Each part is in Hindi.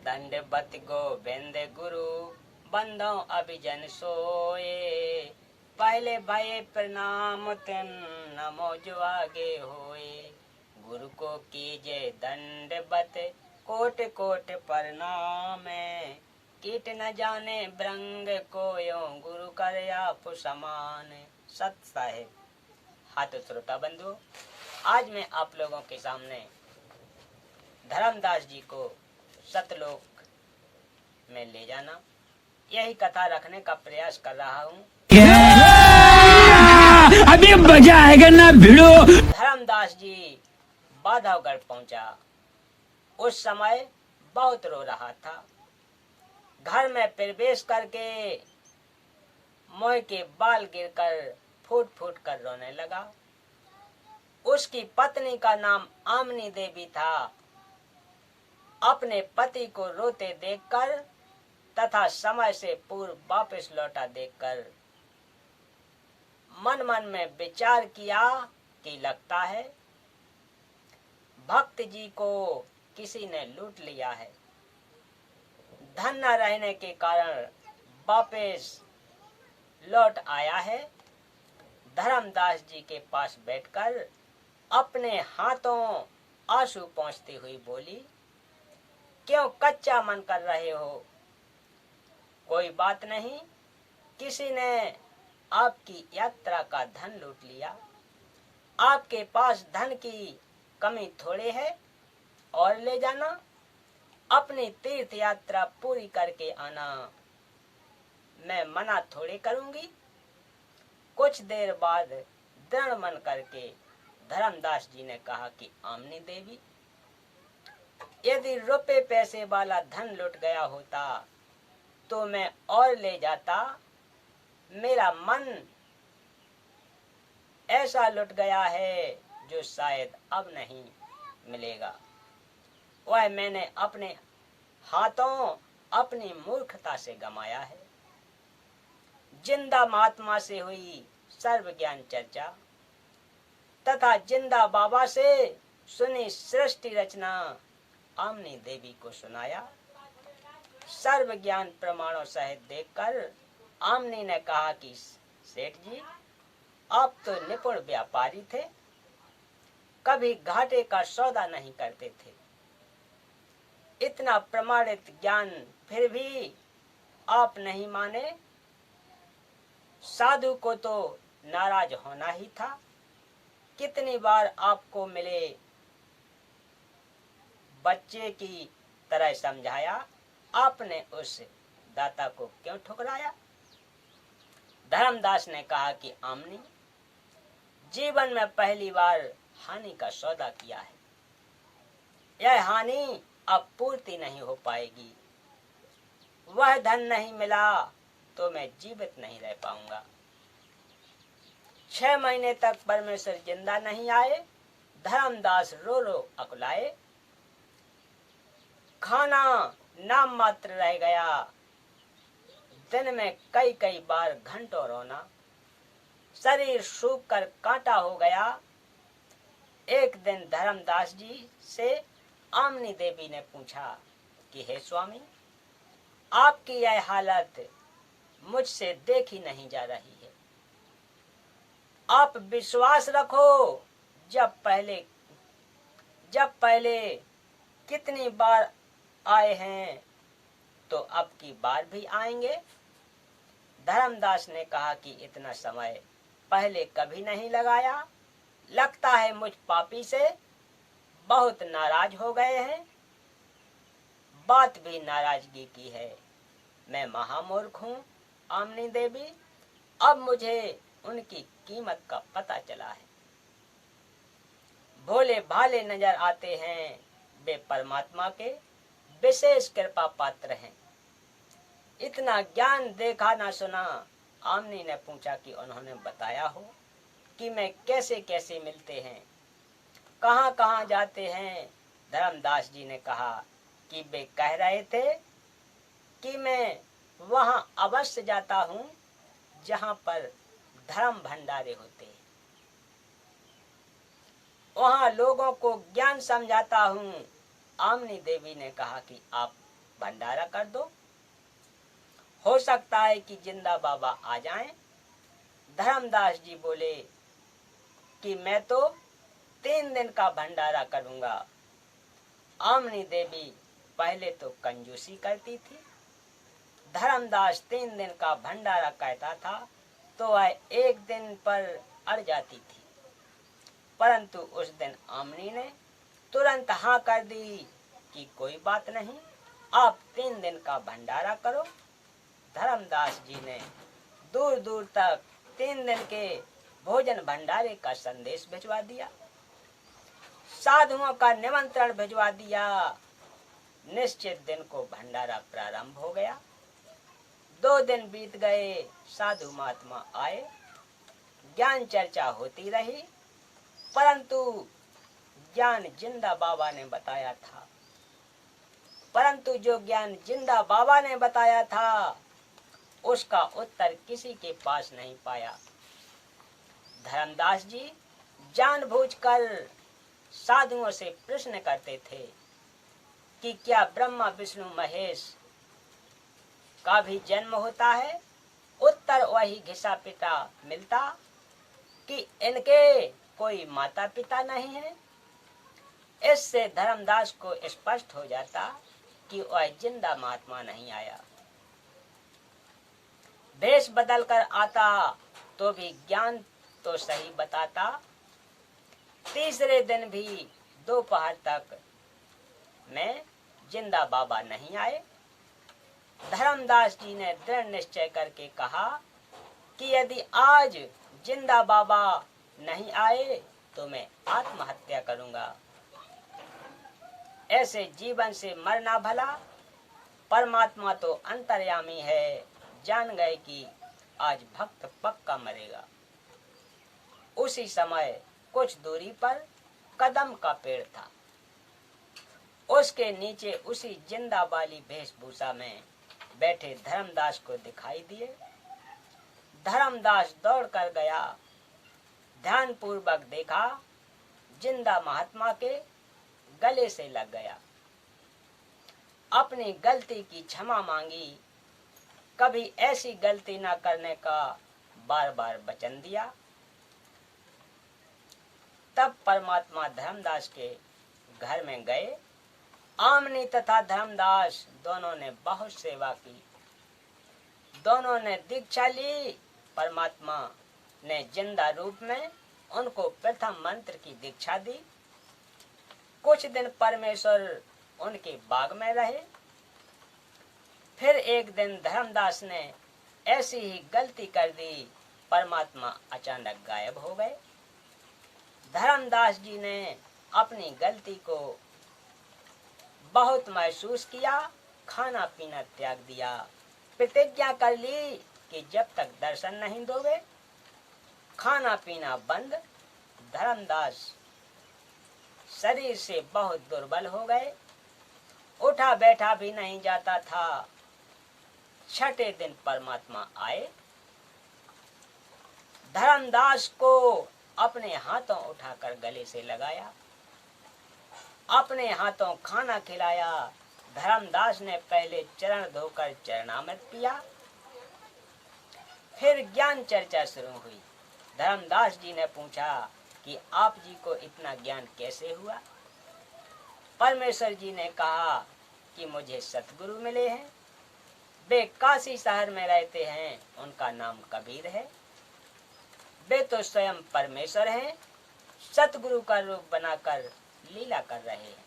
दंडवत गोविंद गुरु बंदो अभिजन सोए। पहले भये प्रणाम तिन नमो जो आगे होए। गुरु को कीजे दंडवत कोट कोट प्रणाम। कीट न जाने ब्रंग को यो गुरु कर आप समान। सत साहिब। हाथ श्रोता बंधु, आज मैं आप लोगों के सामने धर्मदास जी को सतलोक में ले जाना, यही कथा रखने का प्रयास कर रहा हूँ। अभी मजा आएगा ना भिड़ो। धर्मदास जी बांधवगढ़ पहुंचा। उस समय बहुत रो रहा था। घर में प्रवेश करके मोह के बाल गिरकर फूट फूट कर रोने लगा। उसकी पत्नी का नाम आमनी देवी था। अपने पति को रोते देखकर तथा समय से पूर्व वापस लौटा देखकर मन मन में विचार किया कि लगता है भक्त जी को किसी ने लूट लिया है। धन न रहने के कारण वापस लौट आया है। धर्मदास जी के पास बैठकर अपने हाथों आंसू पोंछती हुई बोली, क्यों कच्चा मन कर रहे हो? कोई बात नहीं, किसी ने आपकी यात्रा का धन लूट लिया। आपके पास धन की कमी थोड़ी है, और ले जाना। अपनी तीर्थ यात्रा पूरी करके आना। मैं मना थोड़ी करूंगी। कुछ देर बाद दृढ़ मन करके धर्मदास जी ने कहा कि आमनी देवी, यदि रुपए पैसे वाला धन लुट गया होता तो मैं और ले जाता। मेरा मन ऐसा लुट गया है जो शायद अब नहीं मिलेगा। वह मैंने अपने हाथों अपनी मूर्खता से गमाया है। जिंदा महात्मा से हुई सर्व ज्ञान चर्चा तथा जिंदा बाबा से सुनी सृष्टि रचना आमनी देवी को सुनाया। सर्व ज्ञान प्रमाणों सहित देखकर आमनी ने कहा कि सेठ जी, आप तो निपुण व्यापारी थे, कभी घाटे का सौदा नहीं करते थे। इतना प्रमाणित ज्ञान फिर भी आप नहीं माने। साधु को तो नाराज होना ही था। कितनी बार आपको मिले बच्चे की तरह समझाया, आपने उस दाता को क्यों ठुकराया? धर्मदास ने कहा कि आमनी, जीवन में पहली बार हानि का सौदा किया है। यह हानि अब पूर्ति नहीं हो पाएगी। वह धन नहीं मिला तो मैं जीवित नहीं रह पाऊंगा। 6 महीने तक परमेश्वर जिंदा नहीं आए। धर्मदास रो रो अकुलाए। खाना नाम मात्र रह गया। दिन में कई कई बार घंटों रोना। शरीर सूख कर कांटा हो गया। एक दिन धर्मदास जी से आमनी देवी ने पूछा कि हे स्वामी, आपकी यह हालत मुझसे देखी नहीं जा रही है। आप विश्वास रखो, जब पहले कितनी बार आए हैं तो अब की बार भी आएंगे। धर्मदास ने कहा कि इतना समय पहले कभी नहीं लगाया। लगता है मुझ पापी से बहुत नाराज हो गए हैं। बात भी नाराजगी की है। मैं महामूर्ख हूँ आमनी देवी। अब मुझे उनकी कीमत का पता चला है। भोले भाले नजर आते हैं, वे परमात्मा के विशेष कृपा पात्र हैं। इतना ज्ञान देखा ना सुना। आमनी ने पूछा कि उन्होंने बताया हो कि मैं कैसे कैसे मिलते हैं, कहाँ कहाँ जाते हैं। धर्मदास जी ने कहा कि वे कह रहे थे कि मैं वहां अवश्य जाता हूँ जहां पर धर्म भंडारे होते हैं। वहां लोगों को ज्ञान समझाता हूँ। आमनी देवी ने कहा कि आप भंडारा कर दो, हो सकता है कि जिंदा बाबा आ जाएं। धर्मदास जी बोले कि मैं तो 3 दिन का भंडारा करूंगा। आमनी देवी पहले तो कंजूसी करती थी। धर्मदास 3 दिन का भंडारा कहता था तो वह 1 दिन पर अड़ जाती थी, परंतु उस दिन आमनी ने तुरंत हाँ कर दी कि कोई बात नहीं, आप 3 दिन का भंडारा करो। धर्मदास जी ने दूर दूर तक 3 दिन के भोजन भंडारे का संदेश भिजवा दिया, साधुओं का निमंत्रण भिजवा दिया। निश्चित दिन को भंडारा प्रारंभ हो गया। 2 दिन बीत गए, साधु महात्मा आए, ज्ञान चर्चा होती रही, परंतु ज्ञान जिंदा बाबा ने बताया था। परंतु जो ज्ञान जिंदा बाबा ने बताया था उसका उत्तर किसी के पास नहीं पाया। धर्मदास जी जानबूझकर साधुओं से प्रश्न करते थे कि क्या ब्रह्मा विष्णु महेश का भी जन्म होता है? उत्तर वही घिसा पिटा मिलता कि इनके कोई माता पिता नहीं है। इससे धर्मदास को स्पष्ट हो जाता कि वह जिंदा महात्मा नहीं आया। भेष बदल कर आता तो भी ज्ञान तो सही बताता। तीसरे दिन भी दोपहर तक में जिंदा बाबा नहीं आए। धर्मदास जी ने दृढ़ निश्चय करके कहा कि यदि आज जिंदा बाबा नहीं आए तो मैं आत्महत्या करूंगा। ऐसे जीवन से मरना भला, परमात्मा तो अंतर्यामी है। जान गए कि आज भक्त पक्का मरेगा। उसी समय कुछ दूरी पर कदम का पेड़ था। उसके नीचे उसी जिंदा वाली वेशभूषा में बैठे धर्मदास को दिखाई दिए। धर्मदास दौड़ कर गया, ध्यान पूर्वक देखा, जिंदा महात्मा के गले से लग गया। अपनी गलती की क्षमा मांगी, कभी ऐसी गलती न करने का बार बार वचन दिया। तब परमात्मा धर्मदास के घर में गए। आमनी तथा धर्मदास दोनों ने बहुत सेवा की, दोनों ने दीक्षा ली। परमात्मा ने जिंदा रूप में उनको प्रथम मंत्र की दीक्षा दी। कुछ दिन परमेश्वर उनके बाग में रहे। फिर एक दिन धर्मदास ने ऐसी ही गलती कर दी, परमात्मा अचानक गायब हो गए। धर्मदास जी ने अपनी गलती को बहुत महसूस किया, खाना पीना त्याग दिया, प्रतिज्ञा कर ली कि जब तक दर्शन नहीं दोगे खाना पीना बंद। धर्मदास शरीर से बहुत दुर्बल हो गए, उठा बैठा भी नहीं जाता था। छठे दिन परमात्मा आए, धर्मदास को अपने हाथों उठाकर गले से लगाया, अपने हाथों खाना खिलाया। धर्मदास ने पहले चरण धोकर चरणामृत पिया। फिर ज्ञान चर्चा शुरू हुई। धर्मदास जी ने पूछा कि आप जी को इतना ज्ञान कैसे हुआ? परमेश्वर जी ने कहा कि मुझे सतगुरु मिले हैं, वे काशी शहर में रहते हैं, उनका नाम कबीर है। वे तो स्वयं परमेश्वर हैं, सतगुरु का रूप बनाकर लीला कर रहे हैं,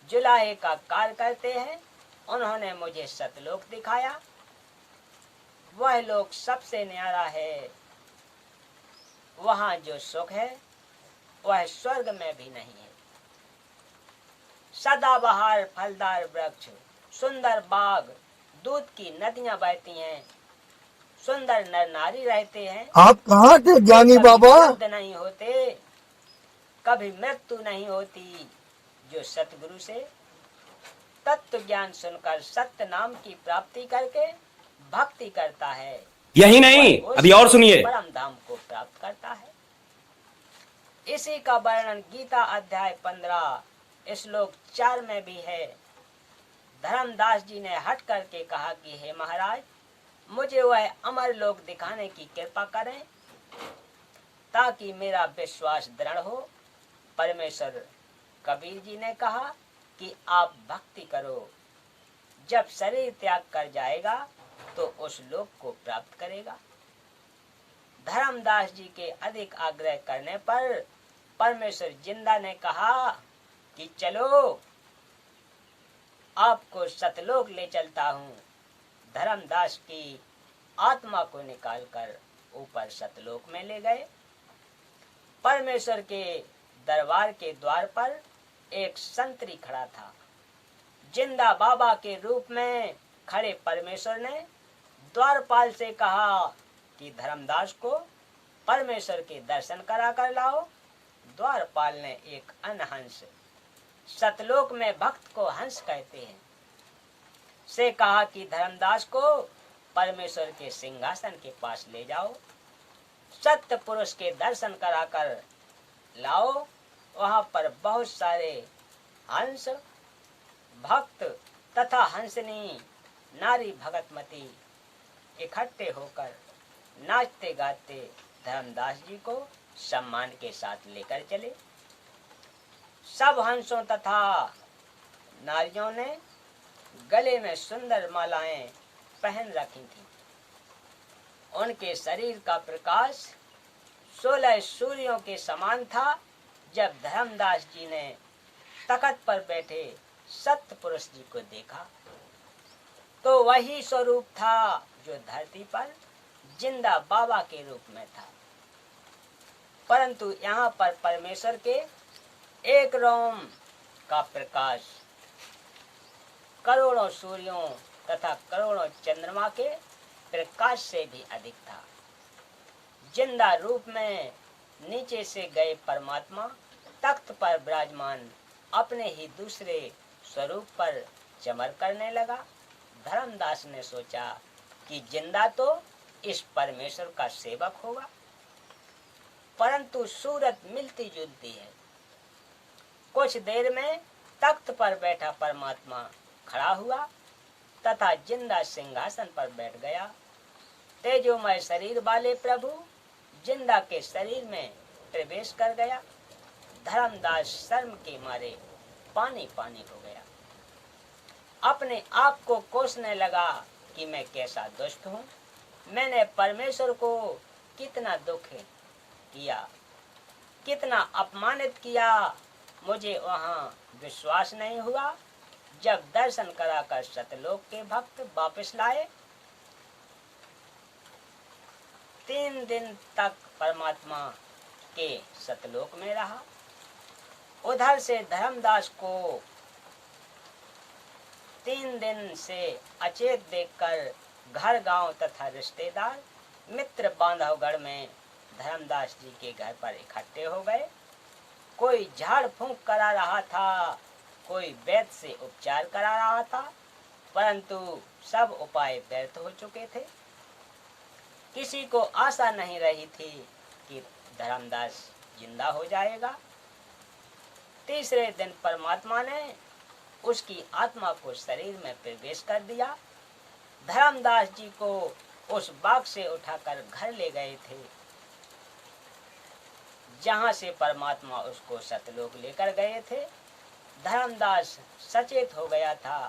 जुलाहे का कार्य करते हैं। उन्होंने मुझे सतलोक दिखाया, वह लोक सबसे न्यारा है। वहां जो सुख है वह स्वर्ग में भी नहीं है। सदाबहार फलदार वृक्ष, सुंदर बाग, दूध की नदियां बहती हैं, सुंदर नर नारी रहते हैं। आप कहाँ के ज्ञानी बाबा? नहीं होते, कभी मृत्यु नहीं होती। जो सतगुरु से तत्व ज्ञान सुनकर सत्य नाम की प्राप्ति करके भक्ति करता है, यही नहीं, अभी और सुनिए। परम धाम को प्राप्त करता है। इसी का वर्णन गीता अध्याय 15 श्लोक 4 में भी है। धर्मदास जी ने हट करके कहा कि हे महाराज, मुझे वह अमर लोक दिखाने की कृपा करें ताकि मेरा विश्वास दृढ़ हो। परमेश्वर कबीर जी ने कहा कि आप भक्ति करो, जब शरीर त्याग कर जाएगा तो उस लोक को प्राप्त करेगा। धर्मदास जी के अधिक आग्रह करने पर परमेश्वर जिंदा ने कहा कि चलो, आपको सतलोक ले चलता हूँ। धर्मदास की आत्मा को निकालकर ऊपर सतलोक में ले गए। परमेश्वर के दरबार के द्वार पर एक संतरी खड़ा था। जिंदा बाबा के रूप में खड़े परमेश्वर ने द्वारपाल से कहा कि धर्मदास को परमेश्वर के दर्शन करा कर लाओ। द्वारपाल ने एक अनहंस, सतलोक में भक्त को हंस कहते हैं, से कहा कि धर्मदास को परमेश्वर के सिंहासन के पास ले जाओ, सत्य पुरुष के दर्शन कराकर लाओ। वहां पर बहुत सारे हंस, भक्त तथा हंसनी नारी भगतमती इकट्ठे होकर नाचते गाते धर्मदास जी को सम्मान के साथ लेकर चले। सब हंसों तथा नारियों ने गले में सुंदर मालाएं पहन रखी थी। उनके शरीर का प्रकाश 16 सूर्यों के समान था। जब धर्मदास जी ने तख्त पर बैठे सत्य पुरुष जी को देखा तो वही स्वरूप था जो धरती पर जिंदा बाबा के रूप में था, परंतु यहाँ पर परमेश्वर के एक रोम का प्रकाश करोड़ों सूर्यों तथा करोड़ों चंद्रमा के प्रकाश से भी अधिक था। जिंदा रूप में नीचे से गए परमात्मा तख्त पर विराजमान अपने ही दूसरे स्वरूप पर चमक करने लगा। धर्मदास ने सोचा कि जिंदा तो इस परमेश्वर का सेवक होगा, परंतु सूरत मिलती जुलती है। कुछ देर में तख्त पर बैठा परमात्मा खड़ा हुआ तथा जिंदा सिंहासन पर बैठ गया। तेजोमय शरीर वाले प्रभु जिंदा के शरीर में प्रवेश कर गया। धर्मदास शर्म के मारे पानी पानी हो गया। अपने आप को कोसने लगा कि मैं कैसा दुष्ट हूँ, मैंने परमेश्वर को कितना दुख किया, कितना अपमानित किया। मुझे वहाँ विश्वास नहीं हुआ। जब दर्शन कराकर सतलोक के भक्त वापस लाए, 3 दिन तक परमात्मा के सतलोक में रहा। उधर से धर्मदास को 3 दिन से अचेत देखकर घर गांव तथा रिश्तेदार मित्र बांधवगढ़ में धर्मदास जी के घर पर इकट्ठे हो गए। कोई झाड़ फूंक करा रहा था, कोई वैद्य से उपचार करा रहा था, परंतु सब उपाय व्यर्थ हो चुके थे। किसी को आशा नहीं रही थी कि धर्मदास जिंदा हो जाएगा। तीसरे दिन परमात्मा ने उसकी आत्मा को शरीर में प्रवेश कर दिया। धर्मदास जी को उस बाग से उठाकर घर ले गए थे, जहां से परमात्मा उसको सतलोक लेकर गए थे। धर्मदास सचेत हो गया था।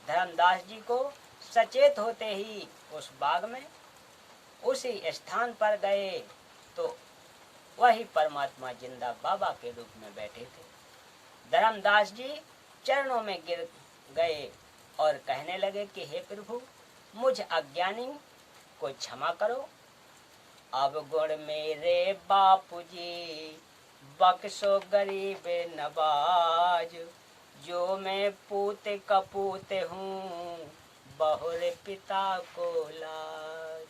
धर्मदास जी को सचेत होते ही उस बाग में उसी स्थान पर गए तो वही परमात्मा जिंदा बाबा के रूप में बैठे थे। धर्मदास जी चरणों में गिर गए और कहने लगे कि हे प्रभु, मुझ अज्ञानी को क्षमा करो। अब गुण मेरे बापूजी बख्शो गरीब नवाज, जो मैं पूत कपूत हूँ बहुर पिता को लाज।